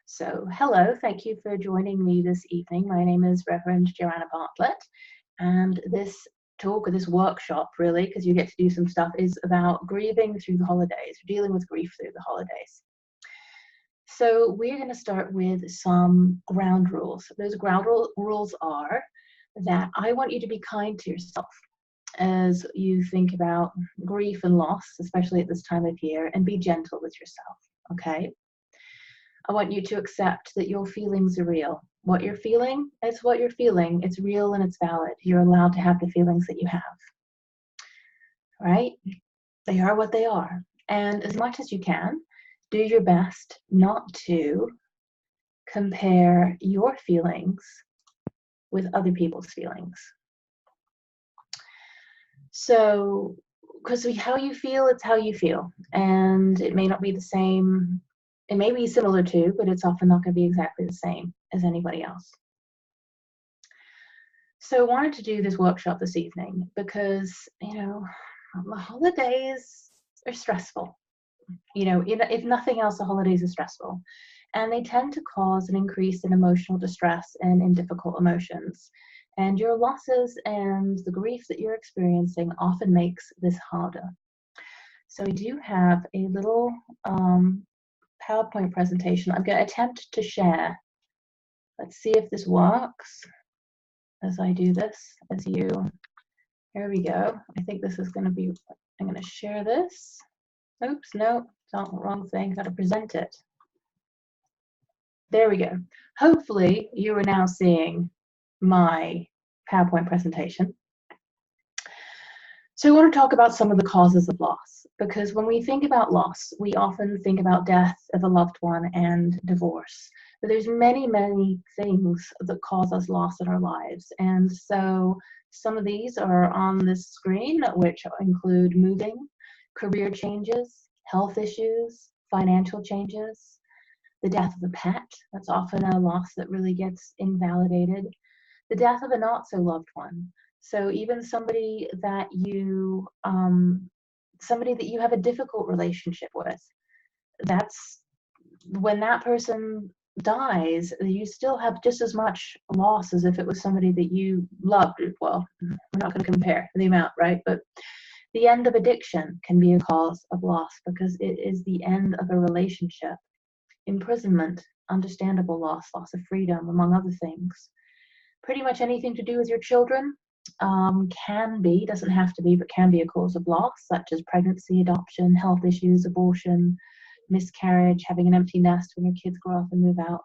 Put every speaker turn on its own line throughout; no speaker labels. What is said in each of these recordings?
So, hello, thank you for joining me this evening. My name is Reverend Joanna Bartlett, and this talk or this workshop, really, because you get to do some stuff, is about grieving through the holidays, dealing with grief through the holidays. So, we're going to start with some ground rules. Those rules are that I want you to be kind to yourself as you think about grief and loss, especially at this time of year, and be gentle with yourself, okay? I want you to accept that your feelings are real. What you're feeling, it's what you're feeling. It's real and it's valid. You're allowed to have the feelings that you have, right? They are what they are. And as much as you can, do your best not to compare your feelings with other people's feelings. So, because how you feel, it's how you feel. And it may not be the same. It may be similar to, but it's often not going to be exactly the same as anybody else. So I wanted to do this workshop this evening because, the holidays are stressful. If nothing else, the holidays are stressful. And they tend to cause an increase in emotional distress and in difficult emotions. And your losses and the grief that you're experiencing often makes this harder. So we do have a little PowerPoint presentation I'm going to attempt to share. Let's see if this works as I do this, here we go. I think this is going to be, I'm going to share this. Oops, no, it's not the wrong thing, got to present it. There we go. Hopefully you are now seeing my PowerPoint presentation. So I want to talk about some of the causes of loss, because when we think about loss, we often think about death of a loved one and divorce. But there's many, many things that cause us loss in our lives. And so some of these are on this screen, which include moving, career changes, health issues, financial changes, the death of a pet. That's often a loss that really gets invalidated. The death of a not so loved one. So even somebody that you have a difficult relationship with, that's when that person dies, you still have just as much loss as if it was somebody that you loved. Well, we're not going to compare the amount, right? But the end of addiction can be a cause of loss because it is the end of a relationship. Imprisonment, understandable loss of freedom, among other things. Pretty much anything to do with your children can be, doesn't have to be, but can be a cause of loss, such as pregnancy, adoption, health issues, abortion, miscarriage, having an empty nest when your kids grow up and move out.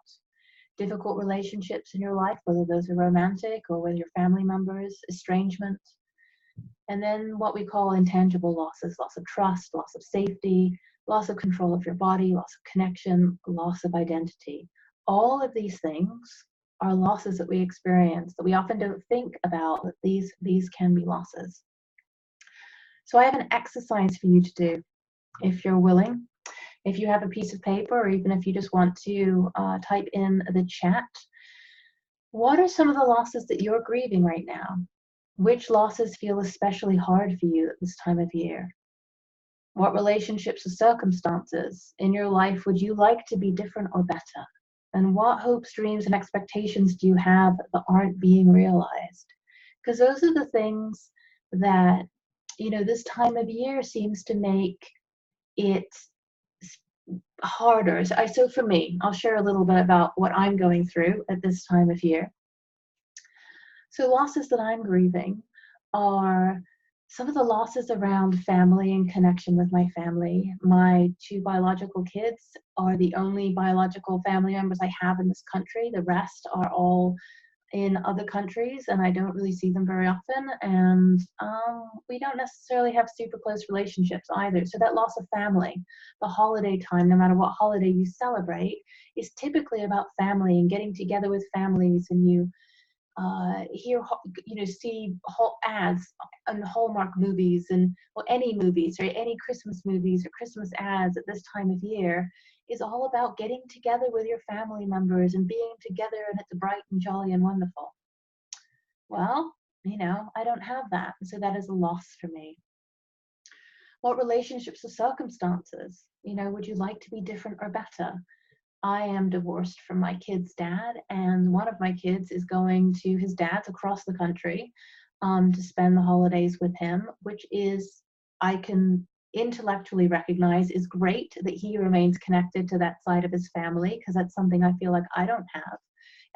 Difficult relationships in your life, whether those are romantic or with your family members, estrangement. And then what we call intangible losses, loss of trust, loss of safety, loss of control of your body, loss of connection, loss of identity. All of these things are losses that we experience that we often don't think about, that these can be losses. So I have an exercise for you to do if you're willing. If you have a piece of paper, or even if you just want to type in the chat, what are some of the losses that you're grieving right now? Which losses feel especially hard for you at this time of year? What relationships or circumstances in your life would you like to be different or better? And what hopes, dreams, and expectations do you have that aren't being realized? Because those are the things that, this time of year seems to make it harder. So for me, I'll share a little bit about what I'm going through at this time of year. So losses that I'm grieving are some of the losses around family and connection with my family. My two biological kids are the only biological family members I have in this country. The rest are all in other countries, and I don't really see them very often. And we don't necessarily have super close relationships either. So that loss of family, the holiday time, no matter what holiday you celebrate, is typically about family and getting together with families, and you see ads on Hallmark movies and any movies or any Christmas movies or Christmas ads at this time of year is all about getting together with your family members and being together, and it's bright and jolly and wonderful. Well, I don't have that, so that is a loss for me. What relationships or circumstances, would you like to be different or better? I am divorced from my kid's dad, and one of my kids is going to his dad's across the country to spend the holidays with him, which is, I can intellectually recognize, is great that he remains connected to that side of his family, because that's something I feel like I don't have.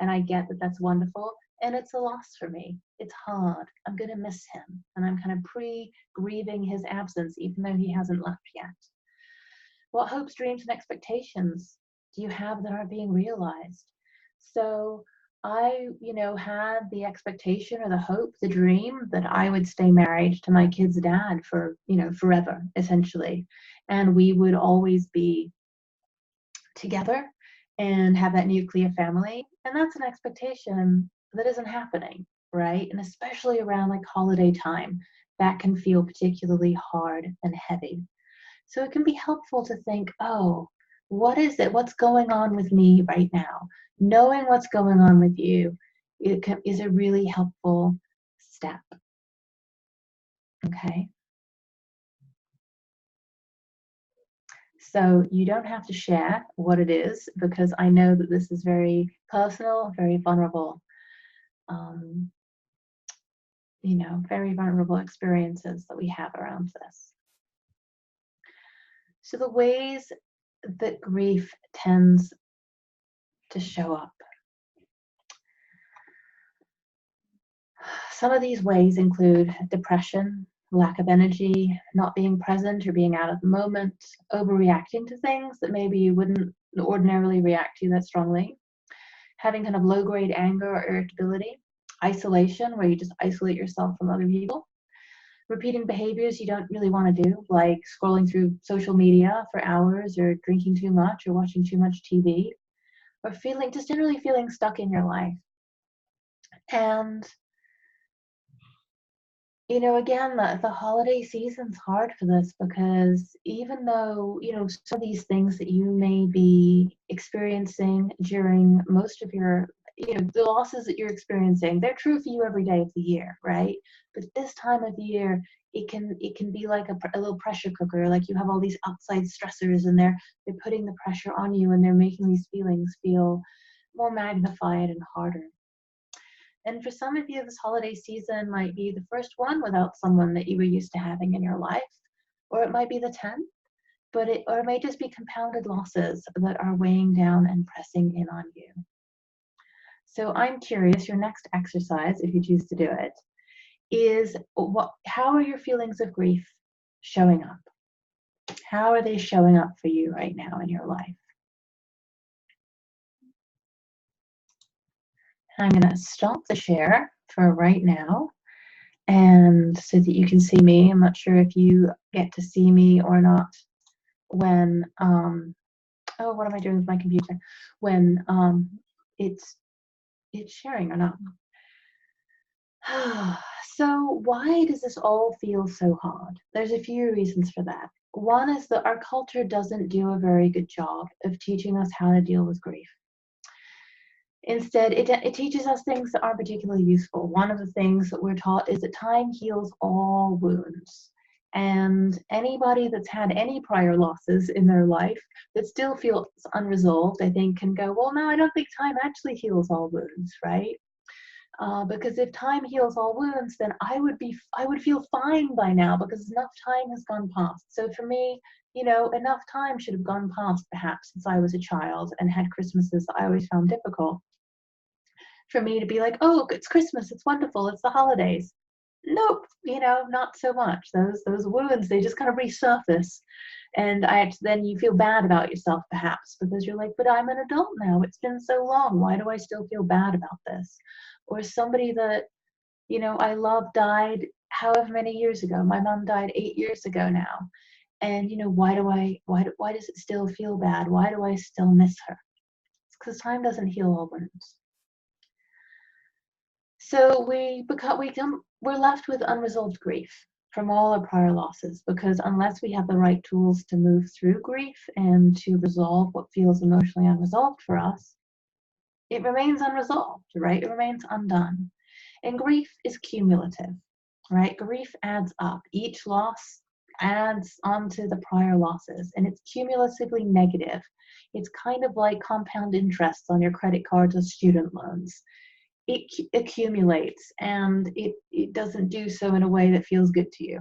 And I get that that's wonderful. And it's a loss for me. It's hard. I'm going to miss him. And I'm kind of pre-grieving his absence, even though he hasn't left yet. What hopes, dreams, and expectations do you have that aren't being realized? So I, had the expectation or the hope, the dream that I would stay married to my kid's dad for, forever, essentially. And we would always be together and have that nuclear family. And that's an expectation that isn't happening, right? And especially around like holiday time, that can feel particularly hard and heavy. So it can be helpful to think, oh, what is it? What's going on with me right now? Knowing what's going on with you is a really helpful step. Okay. So you don't have to share what it is, because I know that this is very personal, very vulnerable, very vulnerable experiences that we have around this. So the ways that grief tends to show up. Some of these ways include depression, lack of energy, not being present or being out of the moment, overreacting to things that maybe you wouldn't ordinarily react to that strongly, having kind of low-grade anger or irritability, isolation, where you just isolate yourself from other people, repeating behaviors you don't really want to do, like scrolling through social media for hours, or drinking too much, or watching too much TV, or generally feeling stuck in your life. And again, the holiday season's hard for this, because even though, some of these things that you may be experiencing during most of your, the losses that you're experiencing, they're true for you every day of the year, right? But this time of year, it can be like a little pressure cooker. Like, you have all these outside stressors, and they're putting the pressure on you, and they're making these feelings feel more magnified and harder. And for some of you, this holiday season might be the first one without someone that you were used to having in your life, or it might be the 10th, or it may just be compounded losses that are weighing down and pressing in on you. So I'm curious, your next exercise, if you choose to do it, is how are your feelings of grief showing up? How are they showing up for you right now in your life? I'm going to stop the share for right now, and so that you can see me. I'm not sure if you get to see me or not when, oh, what am I doing with my computer? When it's sharing or not. So why does this all feel so hard? There's a few reasons for that. One is that our culture doesn't do a very good job of teaching us how to deal with grief. Instead, it teaches us things that aren't particularly useful. One of the things that we're taught is that time heals all wounds. And anybody that's had any prior losses in their life that still feels unresolved, I think, can go, well, no, I don't think time actually heals all wounds, right? Because if time heals all wounds, then I would feel fine by now, because enough time has gone past. So for me, enough time should have gone past, perhaps, since I was a child and had Christmases that I always found difficult, for me to be like, oh, it's Christmas, it's wonderful, it's the holidays. Nope, not so much. Those wounds, they just kind of resurface. And then you feel bad about yourself, perhaps, because you're like, but I'm an adult now. It's been so long. Why do I still feel bad about this? Or somebody that, I love died however many years ago. My mom died 8 years ago now. And, why does it still feel bad? Why do I still miss her? It's because time doesn't heal all wounds. So we're left with unresolved grief from all our prior losses, because unless we have the right tools to move through grief and to resolve what feels emotionally unresolved for us, it remains unresolved, right? It remains undone. And grief is cumulative, right? Grief adds up. Each loss adds onto the prior losses, and it's cumulatively negative. It's kind of like compound interest on your credit cards or student loans. It accumulates, and it doesn't do so in a way that feels good to you.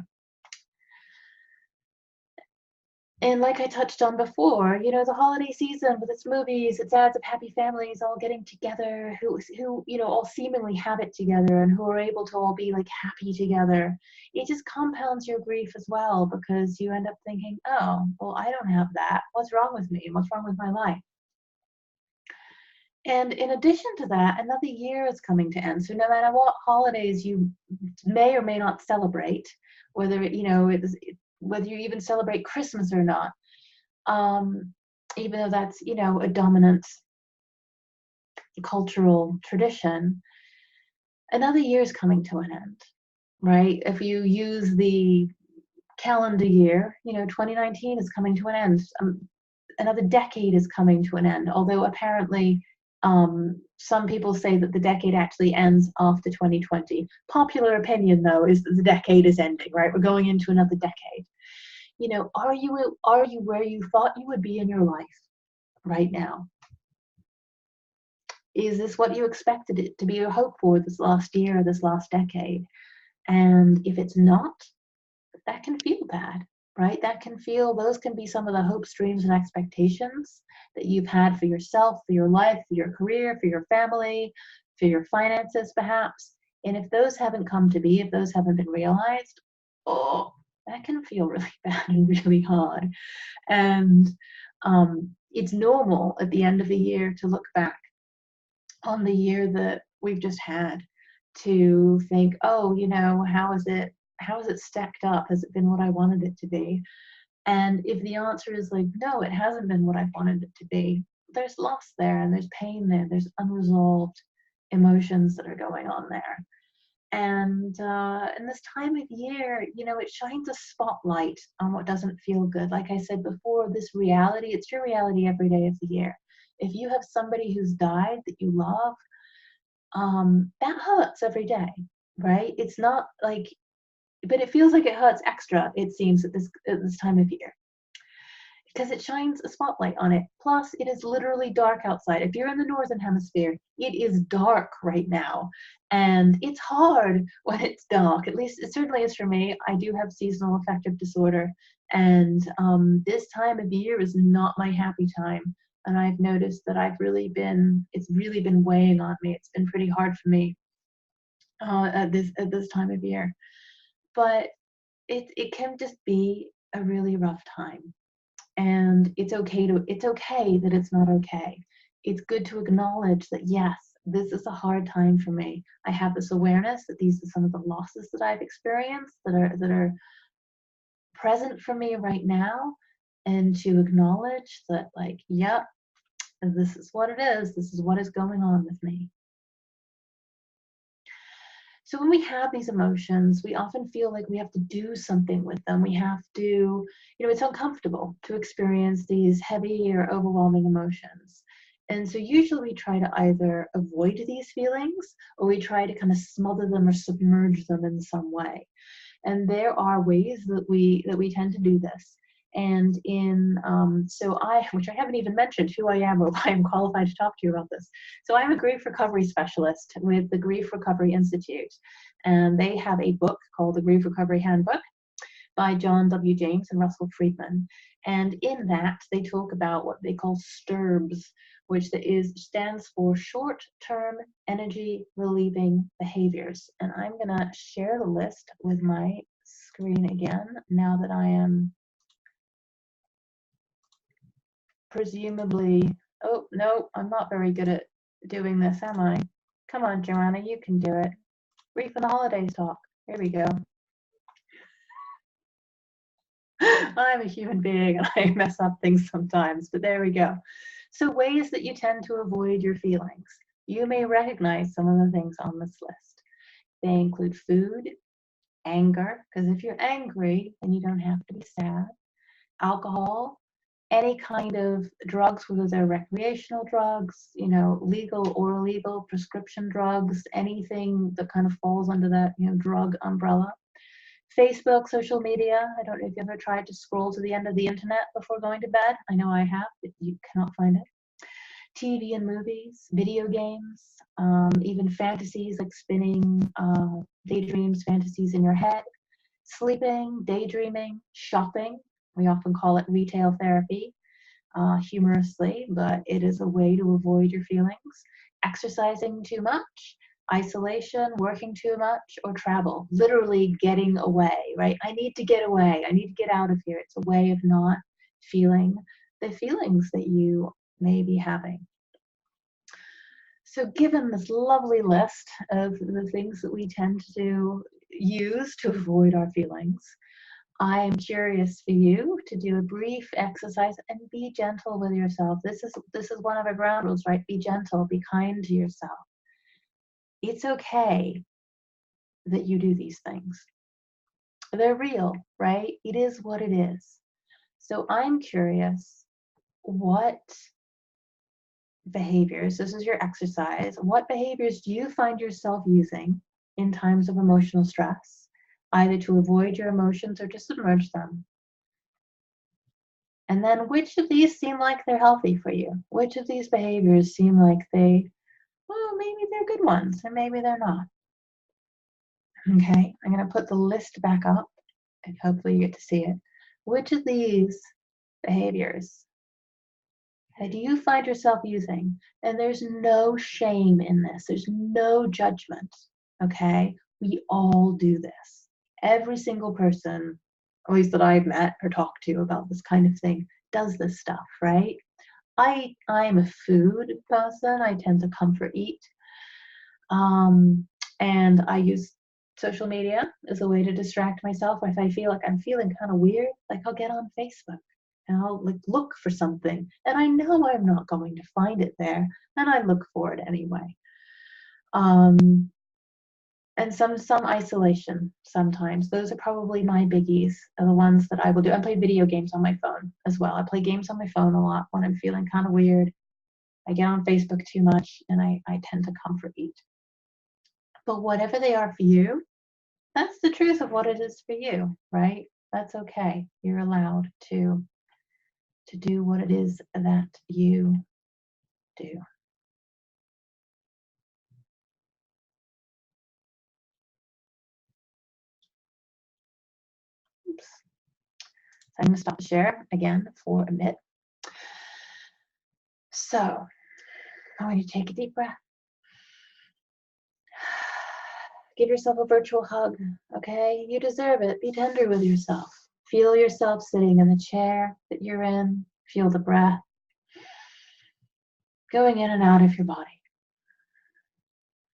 And like I touched on before, the holiday season with its movies, its ads of happy families all getting together, who all seemingly have it together and who are able to all be like happy together. It just compounds your grief as well, because you end up thinking, oh, well, I don't have that. What's wrong with me? What's wrong with my life? And in addition to that, another year is coming to end. So no matter what holidays you may or may not celebrate, whether whether you even celebrate Christmas or not, even though that's a dominant cultural tradition, another year is coming to an end, right? If you use the calendar year, 2019 is coming to an end. Another decade is coming to an end, although apparently some people say that the decade actually ends after 2020. Popular opinion, though, is that the decade is ending, right? We're going into another decade. Are you where you thought you would be in your life right now? Is this what you expected it to be, or hope for this last year or this last decade? And if it's not, that can feel bad, right? Those can be some of the hopes, dreams, and expectations that you've had for yourself, for your life, for your career, for your family, for your finances, perhaps. And if those haven't come to be, if those haven't been realized, oh, that can feel really bad and really hard. And it's normal at the end of the year to look back on the year that we've just had, to think, oh, how is it stacked up? Has it been what I wanted it to be? And if the answer is like, no, it hasn't been what I wanted it to be, there's loss there, and there's pain there, there's unresolved emotions that are going on there. And in this time of year, it shines a spotlight on what doesn't feel good. Like I said before, this reality, it's your reality every day of the year. If you have somebody who's died that you love, that hurts every day, right? It's not like, but it feels like it hurts extra, it seems, at this time of year, because it shines a spotlight on it. Plus, it is literally dark outside. If you're in the northern hemisphere, it is dark right now, and it's hard when it's dark. At least it certainly is for me. I do have seasonal affective disorder, and this time of year is not my happy time. And I've noticed that it's really been weighing on me. It's been pretty hard for me at this time of year. But it can just be a really rough time. And it's okay that it's not okay. It's good to acknowledge that, yes, this is a hard time for me. I have this awareness that these are some of the losses that I've experienced that are present for me right now, and to acknowledge that, like, yep, this is what it is. This is what is going on with me. So when we have these emotions, we often feel like we have to do something with them. We have to, it's uncomfortable to experience these heavy or overwhelming emotions. And so usually we try to either avoid these feelings, or we try to kind of smother them or submerge them in some way. And there are ways that we tend to do this. And which I haven't even mentioned who I am or why I'm qualified to talk to you about this. So I'm a grief recovery specialist with the Grief Recovery Institute, and they have a book called The Grief Recovery Handbook by John W. James and Russell Friedman. And in that, they talk about what they call STIRBs, which stands for short-term energy relieving behaviors. And I'm gonna share the list with my screen again now that I am presumably, oh no, I'm not very good at doing this, am I? Come on, Joanna, you can do it. Grief and the Holidays talk. Here we go. I'm a human being and I mess up things sometimes, but there we go. So ways that you tend to avoid your feelings. You may recognize some of the things on this list. They include food, anger, because if you're angry, then you don't have to be sad. Alcohol, any kind of drugs, whether they're recreational drugs, legal or illegal, prescription drugs, anything that kind of falls under that, drug umbrella. Facebook, social media. I don't know if you've ever tried to scroll to the end of the internet before going to bed. I know I have, but you cannot find it. TV and movies, video games, even fantasies like spinning daydreams, fantasies in your head, sleeping, daydreaming, shopping. We often call it retail therapy, humorously, but it is a way to avoid your feelings. Exercising too much, isolation, working too much, or travel. Literally getting away, right? I need to get away. I need to get out of here. It's a way of not feeling the feelings that you may be having. So given this lovely list of the things that we tend to use to avoid our feelings, I am curious for you to do a brief exercise and be gentle with yourself. This is one of our ground rules, right? Be gentle, be kind to yourself. It's okay that you do these things. They're real, right? It is what it is. So I'm curious, what behaviors, this is your exercise, what behaviors do you find yourself using in times of emotional stress, either to avoid your emotions or to submerge them? And then which of these seem like they're healthy for you? Which of these behaviors seem like well, maybe they're good ones and maybe they're not. Okay, I'm going to put the list back up and hopefully you get to see it. Which of these behaviors do you find yourself using? And there's no shame in this. There's no judgment, okay? We all do this. Every single person, at least that I've met or talked to about this kind of thing, does this stuff, right? I'm a food person. I tend to comfort eat. And I use social media as a way to distract myself. If I feel like I'm feeling kind of weird, like I'll get on Facebook and I'll like look for something, and I know I'm not going to find it there, and I look for it anyway. And some isolation sometimes. Those are probably my biggies, are the ones that I will do. I play video games on my phone as well. I play games on my phone a lot when I'm feeling kind of weird. I get on Facebook too much, and I tend to comfort eat. But whatever they are for you, that's the truth of what it is for you, right? That's okay. You're allowed to do what it is that you do. Oops. So I'm going to stop the share again for a bit. So I want you to take a deep breath. Give yourself a virtual hug, okay? You deserve it. Be tender with yourself. Feel yourself sitting in the chair that you're in. Feel the breath going in and out of your body.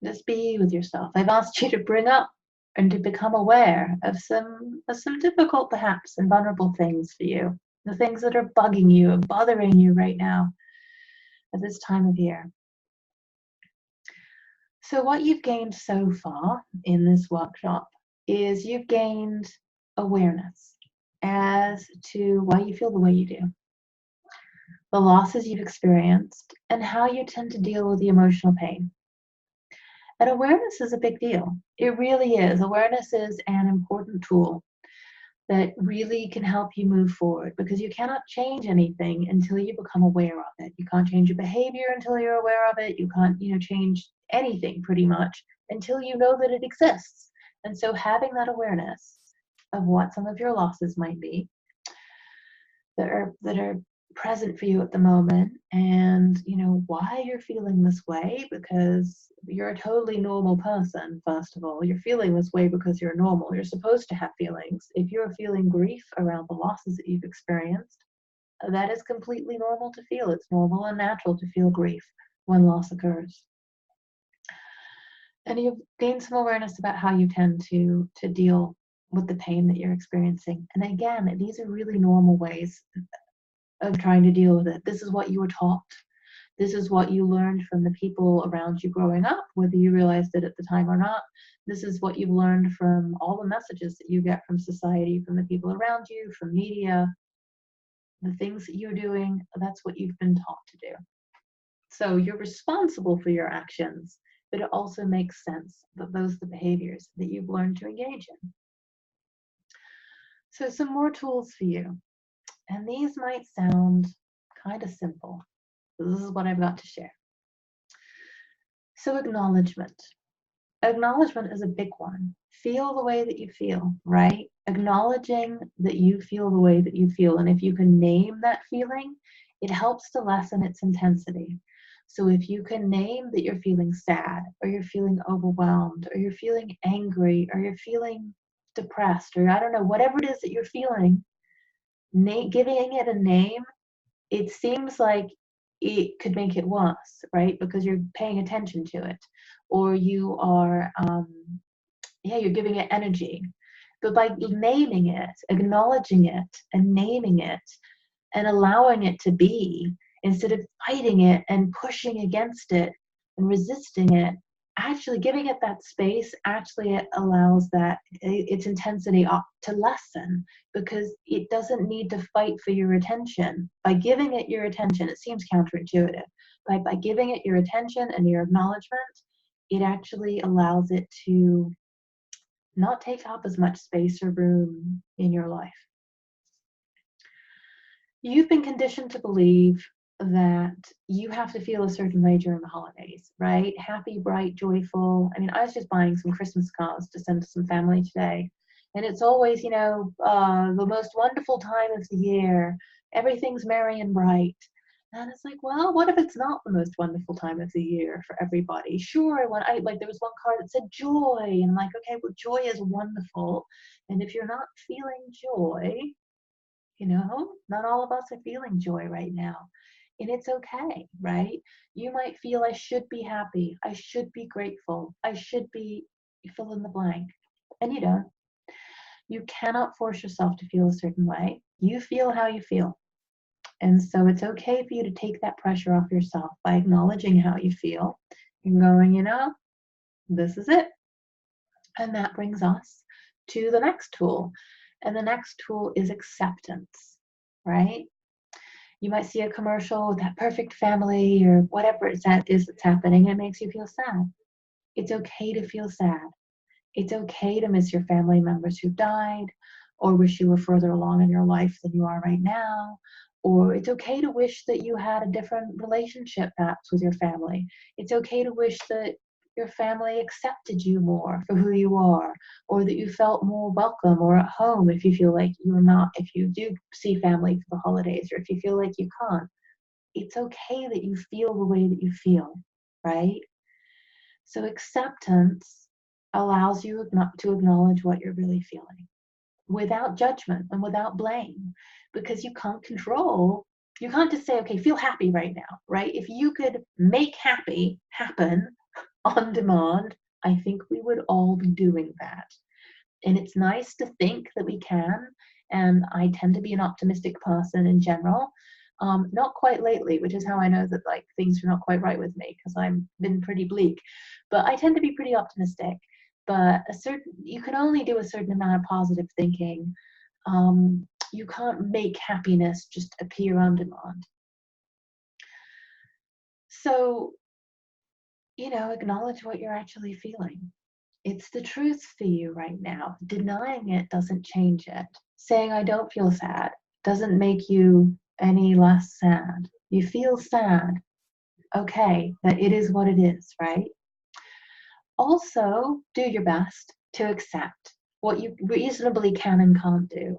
Just be with yourself. I've asked you to bring up and to become aware of some difficult, perhaps, and vulnerable things for you. The things that are bugging you and bothering you right now at this time of year. So what you've gained so far in this workshop is you've gained awareness as to why you feel the way you do, the losses you've experienced, and how you tend to deal with the emotional pain. And awareness is a big deal. It really is. Awareness is an important tool that really can help you move forward, because you cannot change anything until you become aware of it. You can't change your behavior until you're aware of it. You can't, change anything pretty much until you know that it exists. And so having that awareness of what some of your losses might be that are present for you at the moment, and why you're feeling this way, because you're a totally normal person. First of all, you're feeling this way because you're normal. You're supposed to have feelings. If you're feeling grief around the losses that you've experienced, that is completely normal to feel. It's normal and natural to feel grief when loss occurs. And you've gained some awareness about how you tend to deal with the pain that you're experiencing. And again, these are really normal ways of trying to deal with it. This is what you were taught. This is what you learned from the people around you growing up, whether you realized it at the time or not. This is what you've learned from all the messages that you get from society, from the people around you, from media, the things that you're doing. That's what you've been taught to do. So you're responsible for your actions, but it also makes sense that those are the behaviors that you've learned to engage in. So some more tools for you. And these might sound kind of simple. This is what I've got to share. So acknowledgement. Acknowledgement is a big one. Feel the way that you feel, right? Acknowledging that you feel the way that you feel. And if you can name that feeling, it helps to lessen its intensity. So if you can name that you're feeling sad, or you're feeling overwhelmed, or you're feeling angry, or you're feeling depressed, or I don't know, whatever it is that you're feeling, giving it a name, it seems like it could make it worse, right? Because you're paying attention to it, or you are, you're giving it energy. But by naming it, acknowledging it, and naming it, and allowing it to be, instead of fighting it and pushing against it and resisting it, actually giving it that space, actually it allows that its intensity to lessen, because it doesn't need to fight for your attention. By giving it your attention, it seems counterintuitive, but by giving it your attention and your acknowledgement, it actually allows it to not take up as much space or room in your life. You've been conditioned to believe that you have to feel a certain way during the holidays, right? Happy, bright, joyful. I mean, I was just buying some Christmas cards to send to some family today. And it's always, the most wonderful time of the year. Everything's merry and bright. And it's like, well, what if it's not the most wonderful time of the year for everybody? Sure, there was one card that said joy. And I'm like, okay, well, joy is wonderful. And if you're not feeling joy, not all of us are feeling joy right now. And it's okay, right? You might feel, I should be happy. I should be grateful. I should be fill in the blank. And you don't. You cannot force yourself to feel a certain way. You feel how you feel. And so it's okay for you to take that pressure off yourself by acknowledging how you feel and going, this is it. And that brings us to the next tool. And the next tool is acceptance, right? You might see a commercial with that perfect family or whatever it is that's happening, and it makes you feel sad. It's okay to feel sad. It's okay to miss your family members who've died, or wish you were further along in your life than you are right now. Or it's okay to wish that you had a different relationship perhaps with your family. It's okay to wish that your family accepted you more for who you are, or that you felt more welcome or at home if you feel like you're not, if you do see family for the holidays, or if you feel like you can't. It's okay that you feel the way that you feel, right? So acceptance allows you to acknowledge what you're really feeling without judgment and without blame, because you can't just say, okay, feel happy right now, right? If you could make happy happen on demand, I think we would all be doing that. And it's nice to think that we can. And I tend to be an optimistic person in general. Not quite lately, which is how I know that things are not quite right with me, because I've been pretty bleak. But I tend to be pretty optimistic. But you can only do a certain amount of positive thinking. You can't make happiness just appear on demand. So, acknowledge what you're actually feeling. It's the truth for you right now. Denying it doesn't change it. Saying I don't feel sad doesn't make you any less sad. You feel sad. Okay, that it is what it is, right? Also, do your best to accept what you reasonably can and can't do.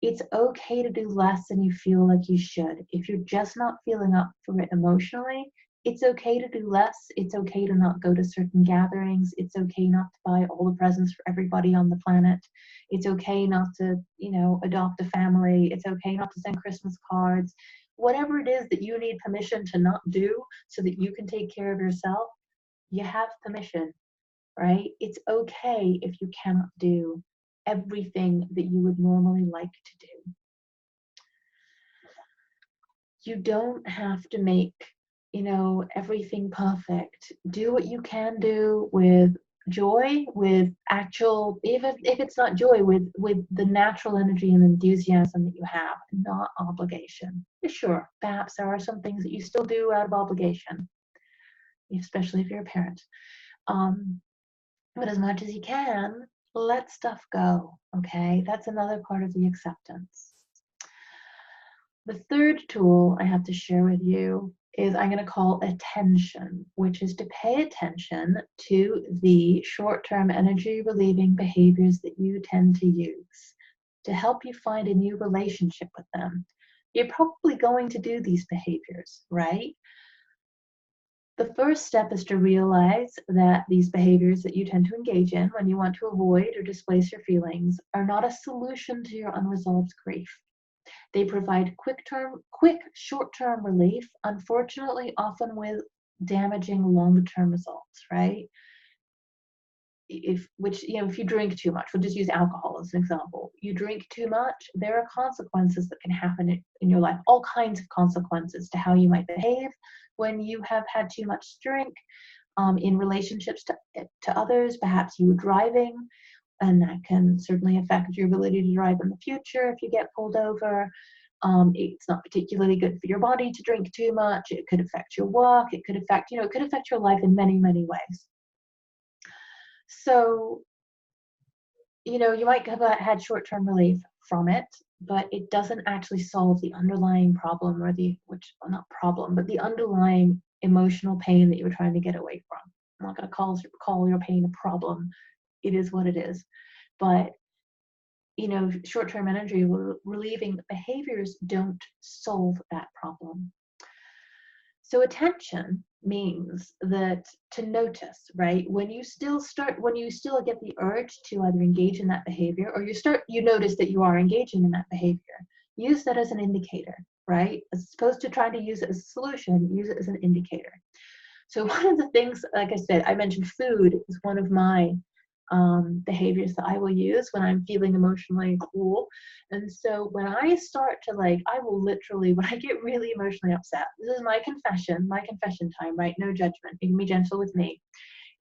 It's okay to do less than you feel like you should. If you're just not feeling up for it emotionally, it's okay to do less. It's okay to not go to certain gatherings. It's okay not to buy all the presents for everybody on the planet. It's okay not to, adopt a family. It's okay not to send Christmas cards. Whatever it is that you need permission to not do so that you can take care of yourself, you have permission, right? It's okay if you cannot do everything that you would normally like to do. You don't have to make, everything perfect. Do what you can do with joy, with actual, even if it's not joy, with the natural energy and enthusiasm that you have, not obligation. Sure, perhaps there are some things that you still do out of obligation, especially if you're a parent. But as much as you can, let stuff go, okay? That's another part of the acceptance. The third tool I have to share with you is I'm going to call attention, which is to pay attention to the short-term energy relieving behaviors that you tend to use to help you find a new relationship with them. You're probably going to do these behaviors, right? The first step is to realize that these behaviors that you tend to engage in when you want to avoid or displace your feelings are not a solution to your unresolved grief. They provide quick short-term relief, unfortunately, often with damaging longer-term results, right? If you drink too much, we'll just use alcohol as an example. You drink too much, there are consequences that can happen in your life, all kinds of consequences to how you might behave when you have had too much to drink, in relationships to others. Perhaps you were driving, and that can certainly affect your ability to drive in the future if you get pulled over. It's not particularly good for your body to drink too much. It could affect your work. It could affect your life in many, many ways. So, you might have had short-term relief from it, but it doesn't actually solve the underlying problem not problem, but the underlying emotional pain that you were trying to get away from. I'm not going to call your pain a problem. It is what it is. But short-term energy relieving behaviors don't solve that problem. So attention means that to notice, right? When you still get the urge to either engage in that behavior, or you notice that you are engaging in that behavior, use that as an indicator, right? As opposed to trying to use it as a solution, use it as an indicator. So one of the things, like I said, I mentioned food is one of my behaviors that I will use when I'm feeling emotionally cool. And so when I start to I will literally, when I get really emotionally upset, this is my confession time, right? No judgment. You can be gentle with me.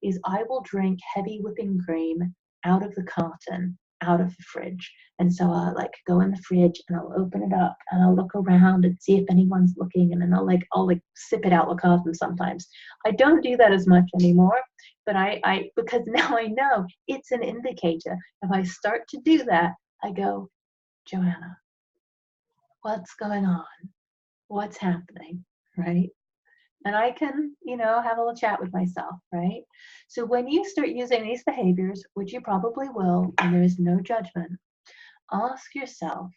Is I will drink heavy whipping cream out of the carton, out of the fridge. And so I'll go in the fridge and I'll open it up and I'll look around and see if anyone's looking, and then I'll sip it out the carton sometimes. I don't do that as much anymore, but I because now I know it's an indicator. If I start to do that, I go, Joanna, what's going on? What's happening? Right? And I can, have a little chat with myself, right? So when you start using these behaviors, which you probably will, and there is no judgment, ask yourself,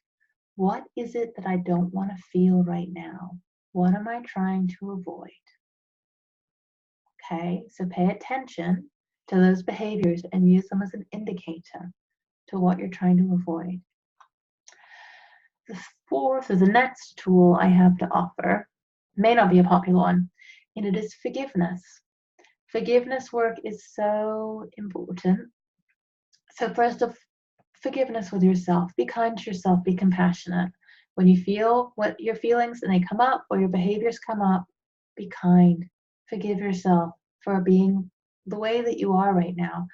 what is it that I don't want to feel right now? What am I trying to avoid? Okay, so pay attention to those behaviors and use them as an indicator to what you're trying to avoid. The next tool I have to offer may not be a popular one, and it is forgiveness. Forgiveness work is so important. So first of forgiveness with yourself. Be kind to yourself. Be compassionate. When you feel what your feelings and they come up, or your behaviors come up, be kind. Forgive yourself for being the way that you are right now.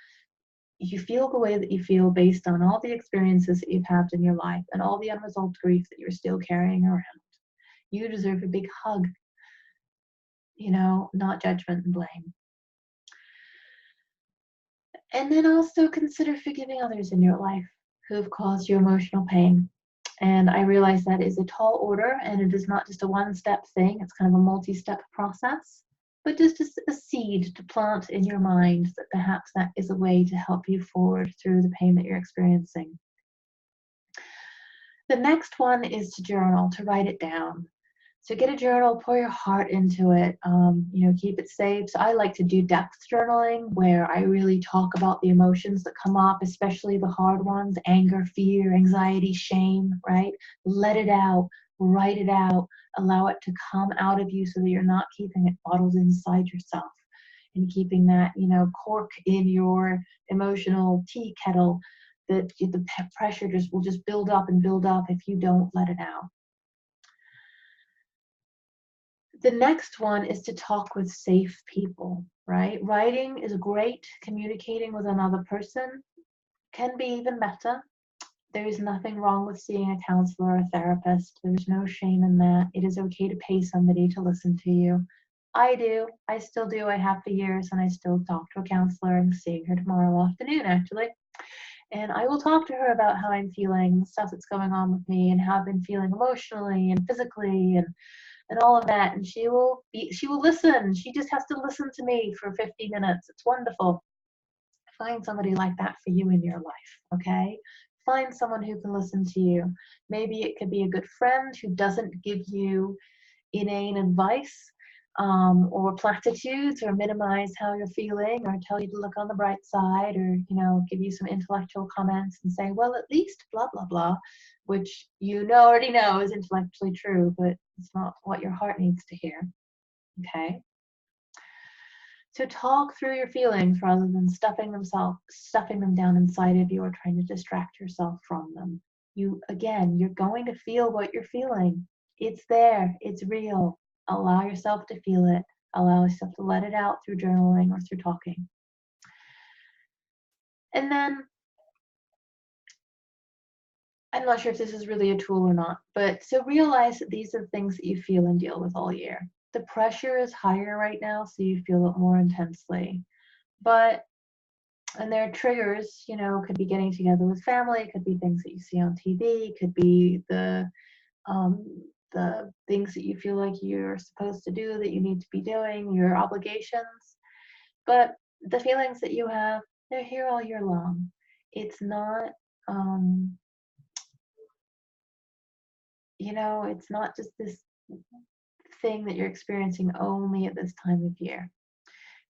You feel the way that you feel based on all the experiences that you've had in your life and all the unresolved grief that you're still carrying around. You deserve a big hug, not judgment and blame. And then also consider forgiving others in your life who have caused you emotional pain. And I realize that is a tall order, and it is not just a one-step thing. It's kind of a multi-step process, but just a seed to plant in your mind that perhaps that is a way to help you forward through the pain that you're experiencing. The next one is to journal, to write it down. So get a journal, pour your heart into it, keep it safe. So I like to do depth journaling, where I really talk about the emotions that come up, especially the hard ones: anger, fear, anxiety, shame, right? Let it out, write it out, allow it to come out of you so that you're not keeping it bottled inside yourself and keeping that, cork in your emotional tea kettle, that the pressure will just build up and build up if you don't let it out. The next one is to talk with safe people, right? Writing is great. Communicating with another person can be even better. There is nothing wrong with seeing a counselor or a therapist. There's no shame in that. It is okay to pay somebody to listen to you. I do. I still do. I have for years, and I still talk to a counselor. I'm seeing her tomorrow afternoon, actually. And I will talk to her about how I'm feeling, the stuff that's going on with me, and how I've been feeling emotionally and physically, and all of that. And she will listen. She just has to listen to me for 50 minutes. It's wonderful. Find somebody like that for you in your life, okay? Find someone who can listen to you. Maybe it could be a good friend who doesn't give you inane advice, or platitudes, or minimize how you're feeling, or tell you to look on the bright side, or give you some intellectual comments and say, well, at least blah blah blah, which already know is intellectually true, but it's not what your heart needs to hear. Okay. So talk through your feelings rather than stuffing them down inside of you, or trying to distract yourself from them. You're going to feel what you're feeling. It's there. It's real. Allow yourself to feel it. Allow yourself to let it out through journaling or through talking. And then, I'm not sure if this is really a tool or not, but so realize that these are things that you feel and deal with all year. The pressure is higher right now, so you feel it more intensely. And there are triggers, could be getting together with family, could be things that you see on TV, could be the things that you feel like you're supposed to do, that you need to be doing, your obligations. But the feelings that you have, they're here all year long. It's not, it's not just this thing that you're experiencing only at this time of year.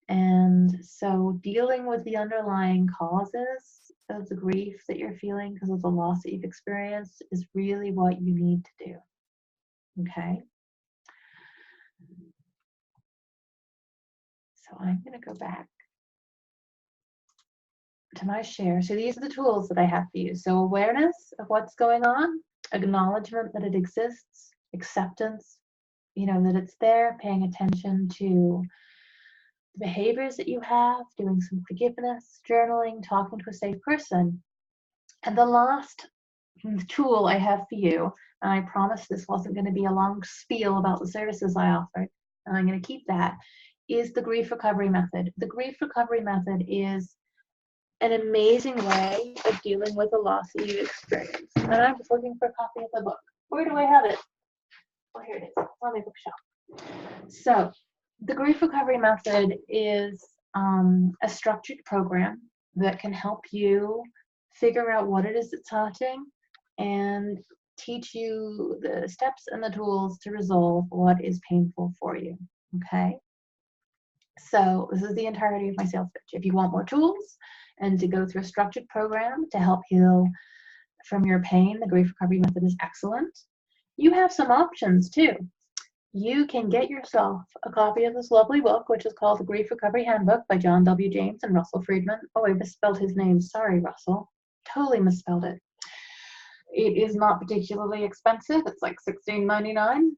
And so dealing with the underlying causes of the grief that you're feeling because of the loss that you've experienced is really what you need to do. Okay? So I'm going to go back to my share. So these are the tools that I have for you. So awareness of what's going on, acknowledgement that it exists, acceptance, that it's there, paying attention to the behaviors that you have, doing some forgiveness, journaling, talking to a safe person. And the last tool I have for you, and I promised this wasn't going to be a long spiel about the services I offered, and I'm going to keep that, is the grief recovery method. The grief recovery method is an amazing way of dealing with the loss that you experience. And I'm just looking for a copy of the book. Where do I have it? Oh, here it is. It's on my bookshelf. So the grief recovery method is a structured program that can help you figure out what it is that's hurting and teach you the steps and the tools to resolve what is painful for you. Okay? So this is the entirety of my sales pitch. If you want more tools and to go through a structured program to help heal from your pain, the grief recovery method is excellent. You have some options too. You can get yourself a copy of this lovely book, which is called The Grief Recovery Handbook by John W. James and Russell Friedman. Oh, I misspelled his name. Sorry, Russell. Totally misspelled it. It is not particularly expensive. It's like $16.99.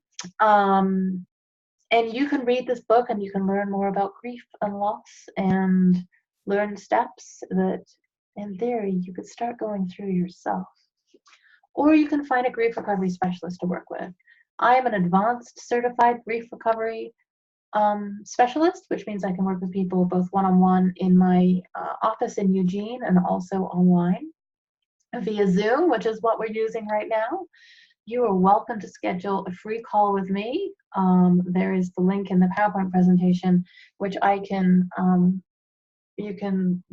And you can read this book and you can learn more about grief and loss and learn steps that, in theory, you could start going through yourself. Or you can find a grief recovery specialist to work with. I am an advanced certified grief recovery specialist, which means I can work with people both one-on-one in my office in Eugene and also online via Zoom, which is what we're using right now. You are welcome to schedule a free call with me. There is the link in the PowerPoint presentation, which I can, you can,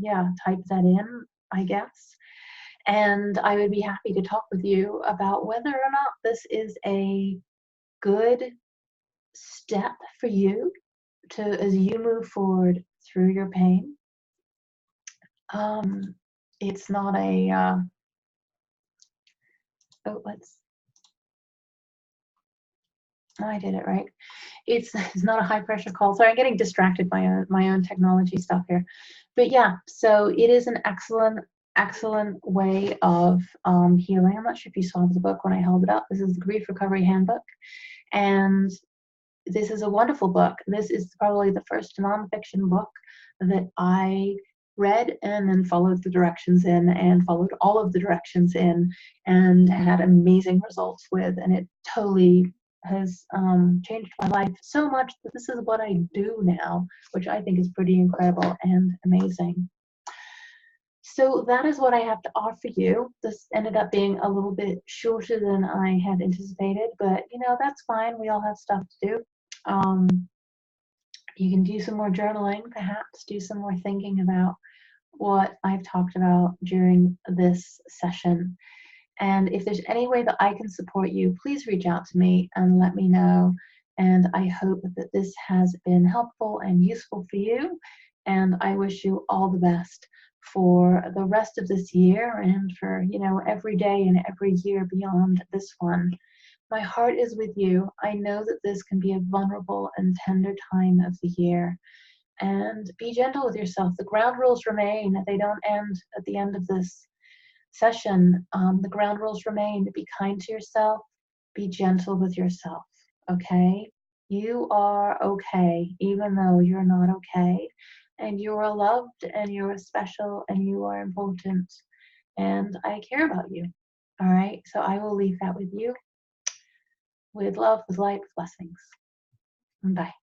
type that in, I guess. And I would be happy to talk with you about whether or not this is a good step for you as you move forward through your pain. It's not a, I did it right. It's not a high pressure call. Sorry, I'm getting distracted by my own technology stuff here. But yeah, so it is an excellent way of healing. I'm not sure if you saw the book when I held it up. This is the Grief Recovery Handbook. And this is a wonderful book. This is probably the first nonfiction book that I read and then followed the directions in and followed all of the directions in and had amazing results with. And it totally has changed my life so much that this is what I do now, which I think is pretty incredible and amazing. So that is what I have to offer you. This ended up being a little bit shorter than I had anticipated, but that's fine. We all have stuff to do. Um, you can do some more journaling, perhaps do some more thinking about what I've talked about during this session. And if there's any way that I can support you, please reach out to me and let me know. And I hope that this has been helpful and useful for you. And I wish you all the best for the rest of this year and for, every day and every year beyond this one. My heart is with you. I know that this can be a vulnerable and tender time of the year. And be gentle with yourself. The ground rules remain. They don't end at the end of this session. The ground rules remain. Be kind to yourself. Be gentle with yourself. Okay? You are okay, even though you're not okay. And you are loved, and you are special, and you are important. And I care about you. All right? So I will leave that with you. With love, with light, with blessings. Bye.